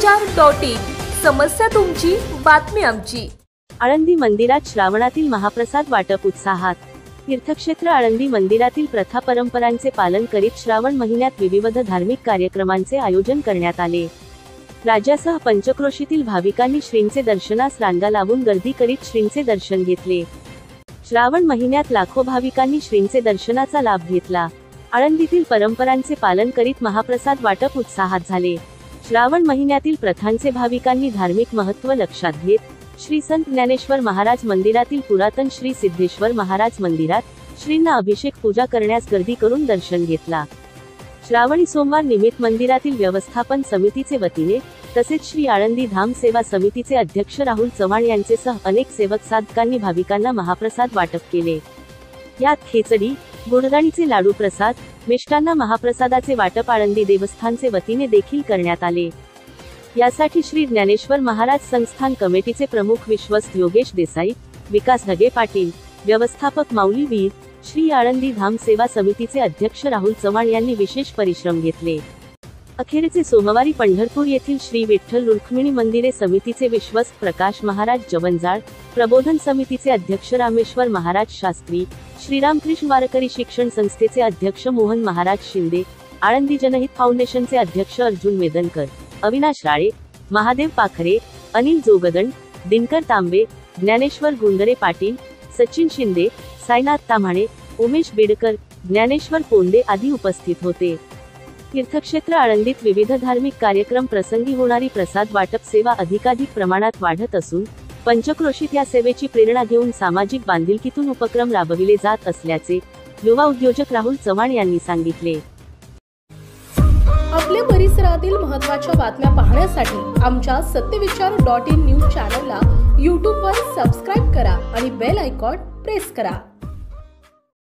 सत्यविचार.in समस्या तुमची, बातमी आमची। आळंदी मंदिरात श्रावणातील महाप्रसाद वाटप उत्साहात। तीर्थक्षेत्र आळंदी मंदिरातील प्रथा परंपरांचे पालन करीत श्रावण महिन्यात विविध धार्मिक कार्यक्रमांचे आयोजन करण्यात आले। राज्यासह पंचक्रोशीतील भाविकांनी श्रींचे दर्शनास रांगा लावून गर्दी करीत श्रींचे दर्शन घेतले। श्रावण महिन्यात लाखो भाविकांनी श्रींचे दर्शनाचा लाभ घेतला। आळंदीतील परंपरांचे पालन करीत महाप्रसाद वाटप उत्साहात झाले। श्रावण महिन्यातील प्रथांचे भाविकांनी धार्मिक महत्त्व लक्षात घेत श्री संत ज्ञानेश्वर महाराज मंदिरातील पुरातन श्री सिद्धेश्वर महाराज मंदिरात श्रींना अभिषेक पूजा करण्यास गर्दी करून दर्शन घेतला। श्रावणी सोमवार निमित्त मंदिरातील व्यवस्थापन समितीचे वतीने तसेच श्री आळंदी धाम सेवा समितीचे अध्यक्ष राहुल चव्हाण यांचेसह अनेक सेवक साधकांनी भाविकांना महाप्रसाद वाटप केले। यात खिचडी, गुळदाणीचे लाडू प्रसाद, मिष्टांना महाप्रसादाचे वाटप आळंदी देवस्थानचे वतीने देखील करण्यात आले। यासाठी श्री ज्ञानेश्वर महाराज संस्थान कमिटीचे प्रमुख विश्वस्त योगेश देसाई, विकास ढगे पाटील, व्यवस्थापक माऊली वीर, श्री आळंदी धाम सेवा समितीचे अध्यक्ष राहुल चव्हाण यांनी विशेष परिश्रम घेतले। अखेरचे सोमवारी पंढरपूर येथील श्री विठ्ठल रुक्मिणी मंदिरे समितीचे विश्वस्त प्रकाश महाराज जवंजाळ, प्रबोधन समितीचे अध्यक्ष रामेश्वर महाराज शास्त्री, श्रीरामकृष्ण वारकरी शिक्षण संस्थेचे अध्यक्ष मोहन महाराज शिंदे, आळंदी जनहित फाउंडेशनचे अध्यक्ष अर्जुन वेदनकर, अविनाश राळे, महादेव पाखरे, अनिल जोगदंड, दिनकर तांबे, ज्ञानेश्वर गुंडरे पाटील, सचिन शिंदे, साईनाथ ताम्हाणे, उमेश बेडकर, ज्ञानेश्वर पोंदे आदी उपस्थित होते। तीर्थक्षेत्र आळंदीत विविध धार्मिक कार्यक्रम प्रसंगी होणारी प्रसाद वाटप सेवा अधिकाधिक प्रमाणात वाढत असून पंचक्रोशीत या सेवेची प्रेरणा घेऊन सामाजिक बांधिलकीतून उपक्रम राबविले जात असल्याचे युवा उद्योजक राहुल चव्हाण यांनी सांगितले। आपल्या परिसरातील महत्त्वाच्या बातम्या पाहण्यासाठी आमच्या सत्यविचार.in न्यूज चॅनलला YouTube वर सबस्क्राइब करा आणि बेल आयकॉन प्रेस करा।